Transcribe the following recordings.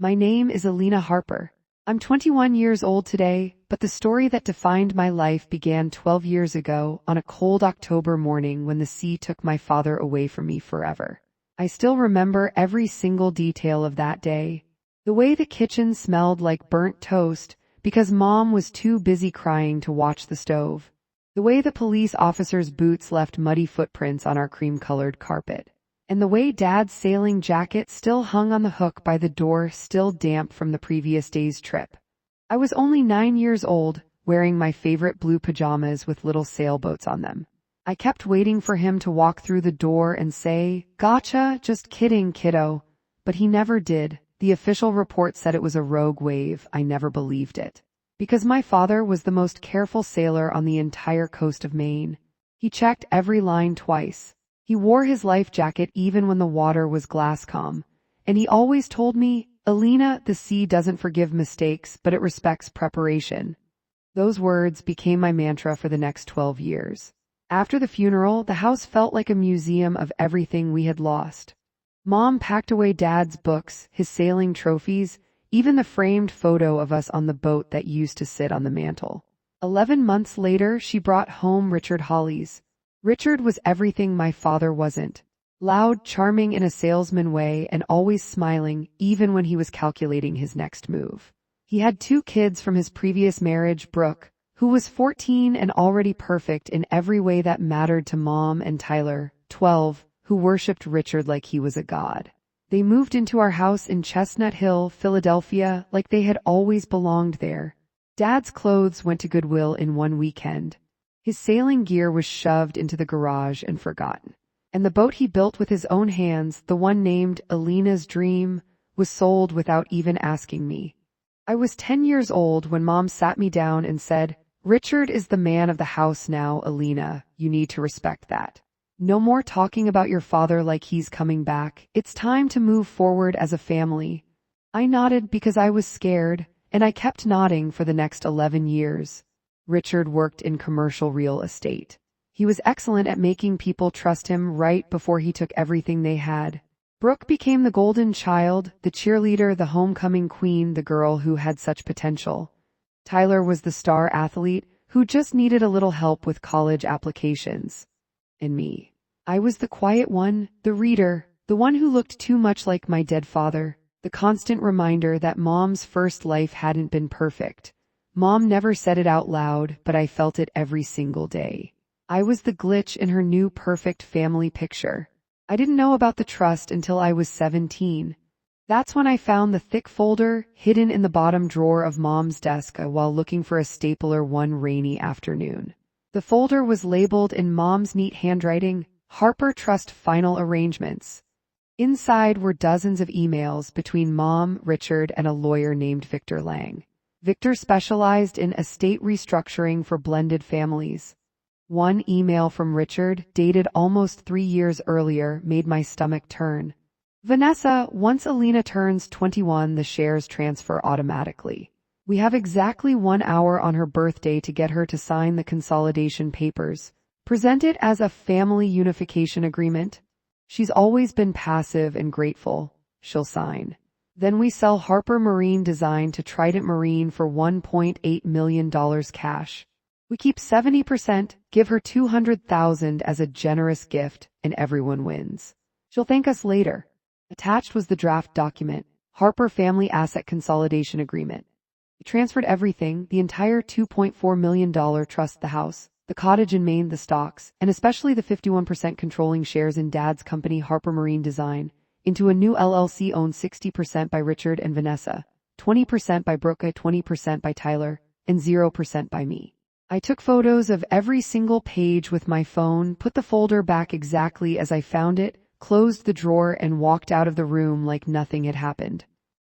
My name is Alina Harper. I'm 21 years old today, but the story that defined my life began 12 years ago on a cold October morning when the sea took my father away from me forever. I still remember every single detail of that day. The way the kitchen smelled like burnt toast because Mom was too busy crying to watch the stove. The way the police officer's boots left muddy footprints on our cream-colored carpet. And the way Dad's sailing jacket still hung on the hook by the door, still damp from the previous day's trip. I was only 9 years old, wearing my favorite blue pajamas with little sailboats on them. I kept waiting for him to walk through the door and say, "Gotcha, just kidding, kiddo." But he never did. The official report said it was a rogue wave. I never believed it. Because my father was the most careful sailor on the entire coast of Maine. He checked every line twice. He wore his life jacket even when the water was glass calm. And he always told me, "Alina, the sea doesn't forgive mistakes, but it respects preparation." Those words became my mantra for the next 12 years. After the funeral, the house felt like a museum of everything we had lost. Mom packed away Dad's books, his sailing trophies, even the framed photo of us on the boat that used to sit on the mantel. 11 months later, she brought home Richard Hollies. Richard was everything my father wasn't. Loud, charming in a salesman way, and always smiling, even when he was calculating his next move. He had 2 kids from his previous marriage, Brooke, who was 14 and already perfect in every way that mattered to Mom, and Tyler, 12, who worshipped Richard like he was a god. They moved into our house in Chestnut Hill, Philadelphia, like they had always belonged there. Dad's clothes went to Goodwill in one weekend. His sailing gear was shoved into the garage and forgotten. And the boat he built with his own hands, the one named Alina's Dream, was sold without even asking me. I was 10 years old when Mom sat me down and said, "Richard is the man of the house now, Alina. You need to respect that. No more talking about your father like he's coming back. It's time to move forward as a family." I nodded because I was scared, and I kept nodding for the next 11 years. Richard worked in commercial real estate. He was excellent at making people trust him right before he took everything they had. Brooke became the golden child, the cheerleader, the homecoming queen, the girl who had such potential. Tyler was the star athlete who just needed a little help with college applications. And me. I was the quiet one, the reader, the one who looked too much like my dead father, the constant reminder that Mom's first life hadn't been perfect. Mom never said it out loud, but I felt it every single day. I was the glitch in her new perfect family picture. I didn't know about the trust until I was 17. That's when I found the thick folder hidden in the bottom drawer of Mom's desk while looking for a stapler one rainy afternoon. The folder was labeled in Mom's neat handwriting, "Harper Trust Final Arrangements." Inside were dozens of emails between Mom, Richard, and a lawyer named Victor Lang. Victor specialized in estate restructuring for blended families. One email from Richard, dated almost 3 years earlier, made my stomach turn. "Vanessa, once Alina turns 21, the shares transfer automatically. We have exactly 1 hour on her birthday to get her to sign the consolidation papers. Present it as a family unification agreement. She's always been passive and grateful. She'll sign. Then we sell Harper Marine Design to Trident Marine for $1.8 million cash. We keep 70%, give her $200,000 as a generous gift, and everyone wins. She'll thank us later." Attached was the draft document, Harper Family Asset Consolidation Agreement. It transferred everything, the entire $2.4 million trust, the house, the cottage in Maine, the stocks, and especially the 51% controlling shares in Dad's company Harper Marine Design, into a new LLC owned 60% by Richard and Vanessa, 20% by Brooke, 20% by Tyler, and 0% by me. I took photos of every single page with my phone, put the folder back exactly as I found it, closed the drawer, and walked out of the room like nothing had happened.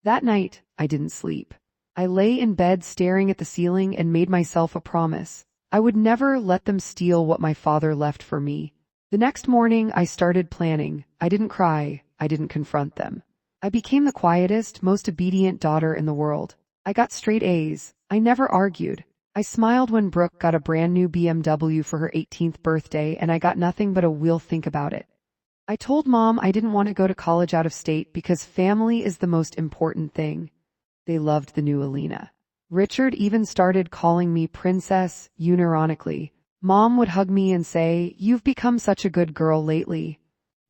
That night, I didn't sleep. I lay in bed staring at the ceiling and made myself a promise. I would never let them steal what my father left for me. The next morning, I started planning. I didn't cry. I didn't confront them. I became the quietest, most obedient daughter in the world. I got straight A's. I never argued. I smiled when Brooke got a brand new BMW for her 18th birthday, and I got nothing but a "we'll think about it." I told Mom I didn't want to go to college out of state because family is the most important thing. They loved the new Alina. Richard even started calling me Princess, unironically. Mom would hug me and say, "You've become such a good girl lately."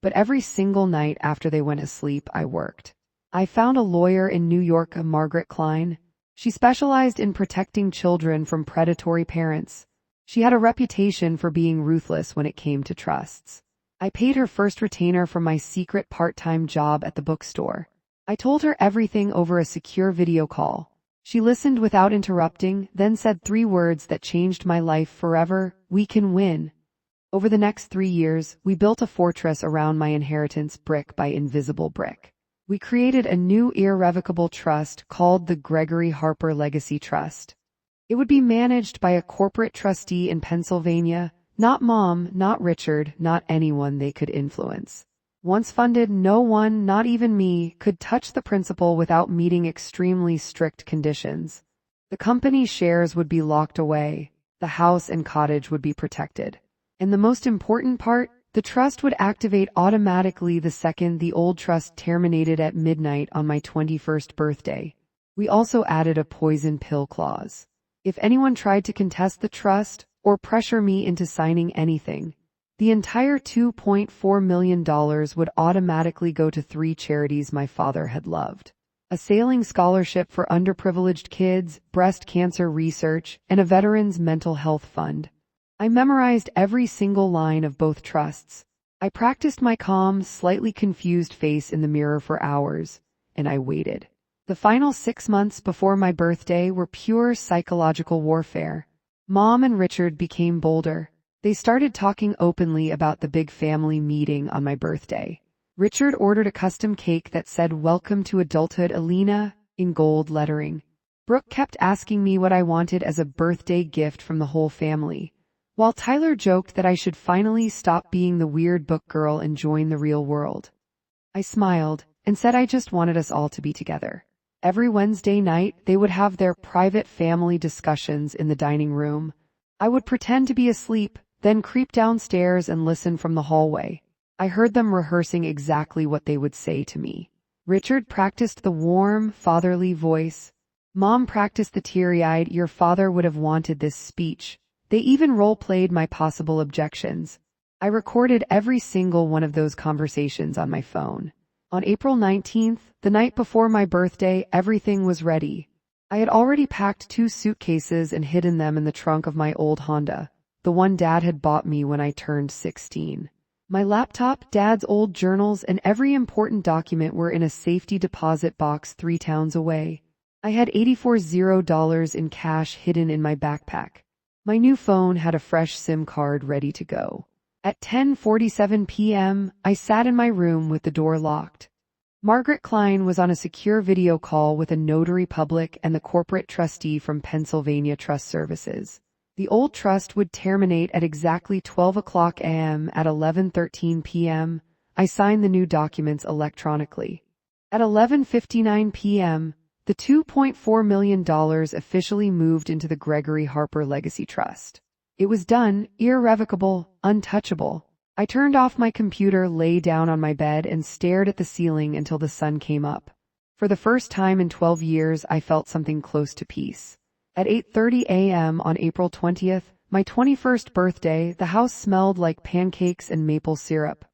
But every single night after they went asleep, I worked. I found a lawyer in New York, Margaret Klein. She specialized in protecting children from predatory parents. She had a reputation for being ruthless when it came to trusts. I paid her first retainer from my secret part-time job at the bookstore. I told her everything over a secure video call. She listened without interrupting, then said 3 words that changed my life forever: "We can win." Over the next 3 years, we built a fortress around my inheritance, brick by invisible brick. We created a new irrevocable trust called the Gregory Harper Legacy Trust. It would be managed by a corporate trustee in Pennsylvania, not Mom, not Richard, not anyone they could influence. Once funded, no one, not even me, could touch the principal without meeting extremely strict conditions. The company's shares would be locked away, the house and cottage would be protected. And the most important part, the trust would activate automatically the second the old trust terminated at midnight on my 21st birthday. We also added a poison pill clause. If anyone tried to contest the trust or pressure me into signing anything, the entire $2.4 million would automatically go to 3 charities my father had loved: a sailing scholarship for underprivileged kids, breast cancer research, and a veterans' mental health fund. I memorized every single line of both trusts. I practiced my calm, slightly confused face in the mirror for hours, and I waited. The final 6 months before my birthday were pure psychological warfare. Mom and Richard became bolder. They started talking openly about the big family meeting on my birthday. Richard ordered a custom cake that said "Welcome to Adulthood, Alina," in gold lettering. Brooke kept asking me what I wanted as a birthday gift from the whole family, while Tyler joked that I should finally stop being the weird book girl and join the real world. I smiled and said I just wanted us all to be together. Every Wednesday night, they would have their private family discussions in the dining room. I would pretend to be asleep, then creep downstairs and listen from the hallway. I heard them rehearsing exactly what they would say to me. Richard practiced the warm, fatherly voice. Mom practiced the teary-eyed, "Your father would have wanted this" speech. They even role-played my possible objections. I recorded every single one of those conversations on my phone. On April 19th, the night before my birthday, everything was ready. I had already packed 2 suitcases and hidden them in the trunk of my old Honda, the one Dad had bought me when I turned 16. My laptop, Dad's old journals, and every important document were in a safety deposit box 3 towns away. I had $84 in cash hidden in my backpack. My new phone had a fresh SIM card ready to go. At 10:47 p.m., I sat in my room with the door locked. Margaret Klein was on a secure video call with a notary public and the corporate trustee from Pennsylvania Trust Services. The old trust would terminate at exactly 12 o'clock a.m. At 11:13 p.m., I signed the new documents electronically. At 11:59 p.m., the $2.4 million officially moved into the Gregory Harper Legacy Trust. It was done, irrevocable, untouchable. I turned off my computer, lay down on my bed, and stared at the ceiling until the sun came up. For the first time in 12 years, I felt something close to peace. At 8:30 a.m. on April 20th, my 21st birthday, the house smelled like pancakes and maple syrup.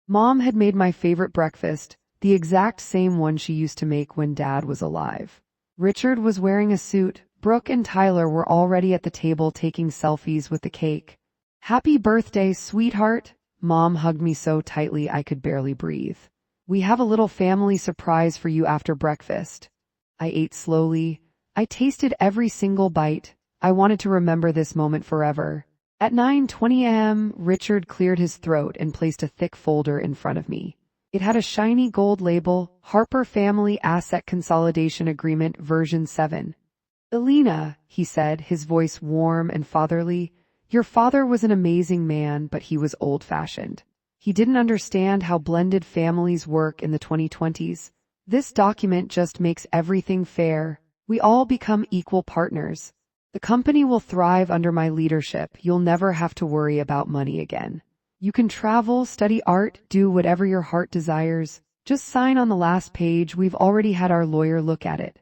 Mom had made my favorite breakfast, the exact same one she used to make when Dad was alive. Richard was wearing a suit. Brooke and Tyler were already at the table taking selfies with the cake. "Happy birthday, sweetheart." Mom hugged me so tightly I could barely breathe. "We have a little family surprise for you after breakfast." I ate slowly. I tasted every single bite. I wanted to remember this moment forever. At 9:20 a.m., Richard cleared his throat and placed a thick folder in front of me. It had a shiny gold label, Harper Family Asset Consolidation Agreement version 7. "Alina," he said, his voice warm and fatherly, "your father was an amazing man, but he was old-fashioned. He didn't understand how blended families work in the 2020s. This document just makes everything fair. We all become equal partners. The company will thrive under my leadership. You'll never have to worry about money again. You can travel, study art, do whatever your heart desires. Just sign on the last page. We've already had our lawyer look at it."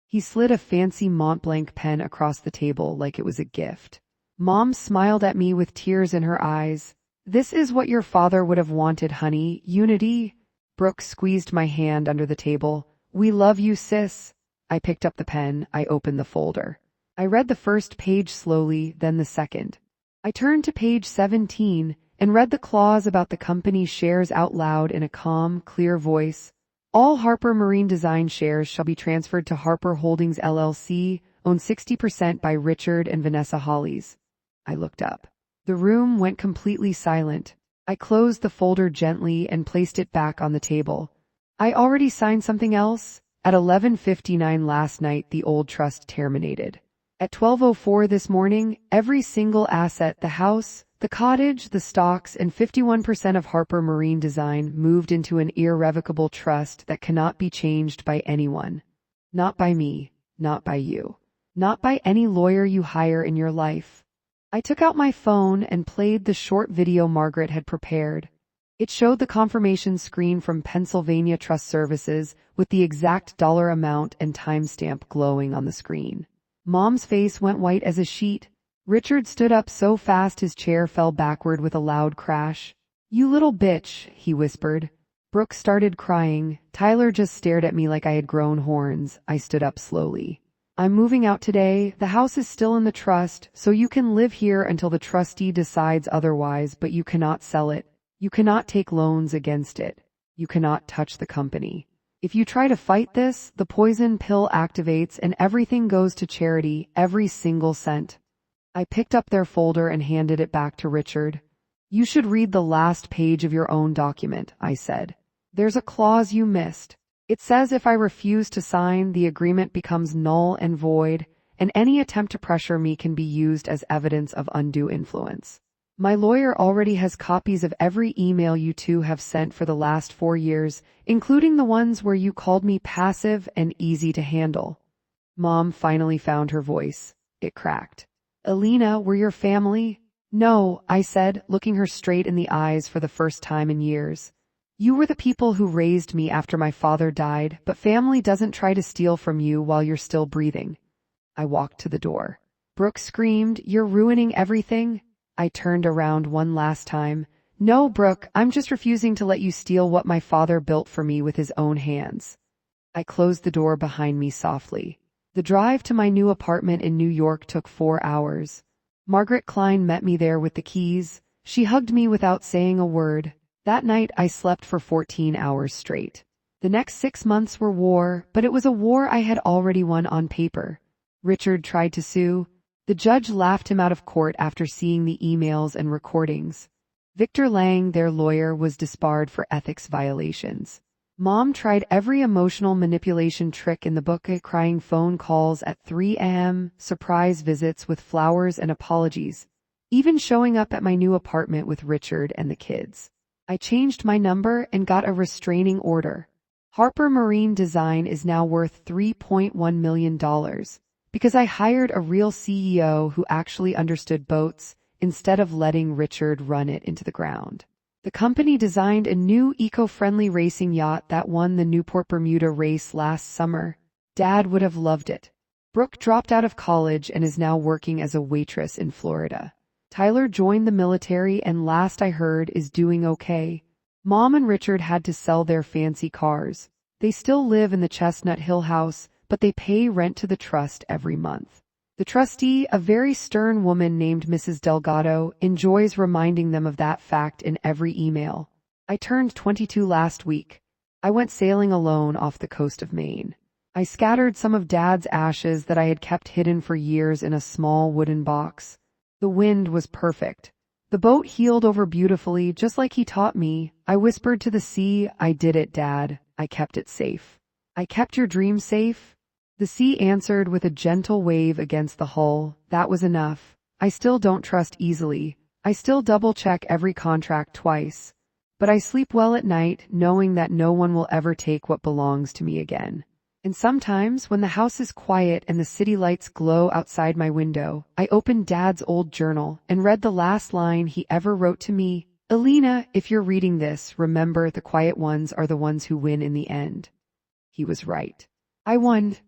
He slid a fancy Montblanc pen across the table like it was a gift. Mom smiled at me with tears in her eyes. "This is what your father would have wanted, honey. Unity." Brooke squeezed my hand under the table. "We love you, sis." I picked up the pen. I opened the folder. I read the first page slowly, then the second. I turned to page 17 and read the clause about the company's shares out loud in a calm, clear voice. "All Harper Marine Design shares shall be transferred to Harper Holdings LLC, owned 60% by Richard and Vanessa Hollies." I looked up. The room went completely silent. I closed the folder gently and placed it back on the table. "I already signed something else." At 11:59 last night, the old trust terminated. At 12:04 this morning, every single asset, the house, the cottage, the stocks, and 51% of Harper Marine Design moved into an irrevocable trust that cannot be changed by anyone. Not by me, not by you, not by any lawyer you hire in your life. I took out my phone and played the short video Margaret had prepared. It showed the confirmation screen from Pennsylvania Trust Services with the exact dollar amount and timestamp glowing on the screen. Mom's face went white as a sheet. Richard stood up so fast his chair fell backward with a loud crash. "You little bitch," he whispered. Brooke started crying. Tyler just stared at me like I had grown horns. I stood up slowly. "I'm moving out today. The house is still in the trust, so you can live here until the trustee decides otherwise, but you cannot sell it. You cannot take loans against it. You cannot touch the company. If you try to fight this, the poison pill activates and everything goes to charity, every single cent." I picked up their folder and handed it back to Richard. "You should read the last page of your own document," I said. "There's a clause you missed. It says if I refuse to sign, the agreement becomes null and void, and any attempt to pressure me can be used as evidence of undue influence. My lawyer already has copies of every email you two have sent for the last 4 years, including the ones where you called me passive and easy to handle." Mom finally found her voice. It cracked. "Alina, we're your family." "No," I said, looking her straight in the eyes for the first time in years. "You were the people who raised me after my father died, but family doesn't try to steal from you while you're still breathing." I walked to the door. Brooke screamed, "You're ruining everything." I turned around one last time. "No, Brooke, I'm just refusing to let you steal what my father built for me with his own hands." I closed the door behind me softly. The drive to my new apartment in New York took 4 hours. Margaret Klein met me there with the keys. She hugged me without saying a word. That night I slept for 14 hours straight. The next 6 months were war, but it was a war I had already won on paper. Richard tried to sue. The judge laughed him out of court after seeing the emails and recordings. Victor Lang, their lawyer, was disbarred for ethics violations. Mom tried every emotional manipulation trick in the book, crying phone calls at 3 a.m., surprise visits with flowers and apologies, even showing up at my new apartment with Richard and the kids. I changed my number and got a restraining order. Harper Marine Design is now worth $3.1 million because I hired a real CEO who actually understood boats instead of letting Richard run it into the ground. The company designed a new eco-friendly racing yacht that won the Newport Bermuda race last summer. Dad would have loved it. Brooke dropped out of college and is now working as a waitress in Florida. Tyler joined the military and last I heard is doing okay. Mom and Richard had to sell their fancy cars. They still live in the Chestnut Hill house, but they pay rent to the trust every month. The trustee, a very stern woman named Mrs. Delgado, enjoys reminding them of that fact in every email. I turned 22 last week. I went sailing alone off the coast of Maine. I scattered some of Dad's ashes that I had kept hidden for years in a small wooden box. The wind was perfect. The boat heeled over beautifully, just like he taught me. I whispered to the sea, "I did it, Dad. I kept it safe." "I kept your dream safe?" The sea answered with a gentle wave against the hull. That was enough. I still don't trust easily. I still double-check every contract twice. But I sleep well at night, knowing that no one will ever take what belongs to me again. And sometimes, when the house is quiet and the city lights glow outside my window, I open Dad's old journal and read the last line he ever wrote to me. Alina, if you're reading this, remember the quiet ones are the ones who win in the end. He was right. I won.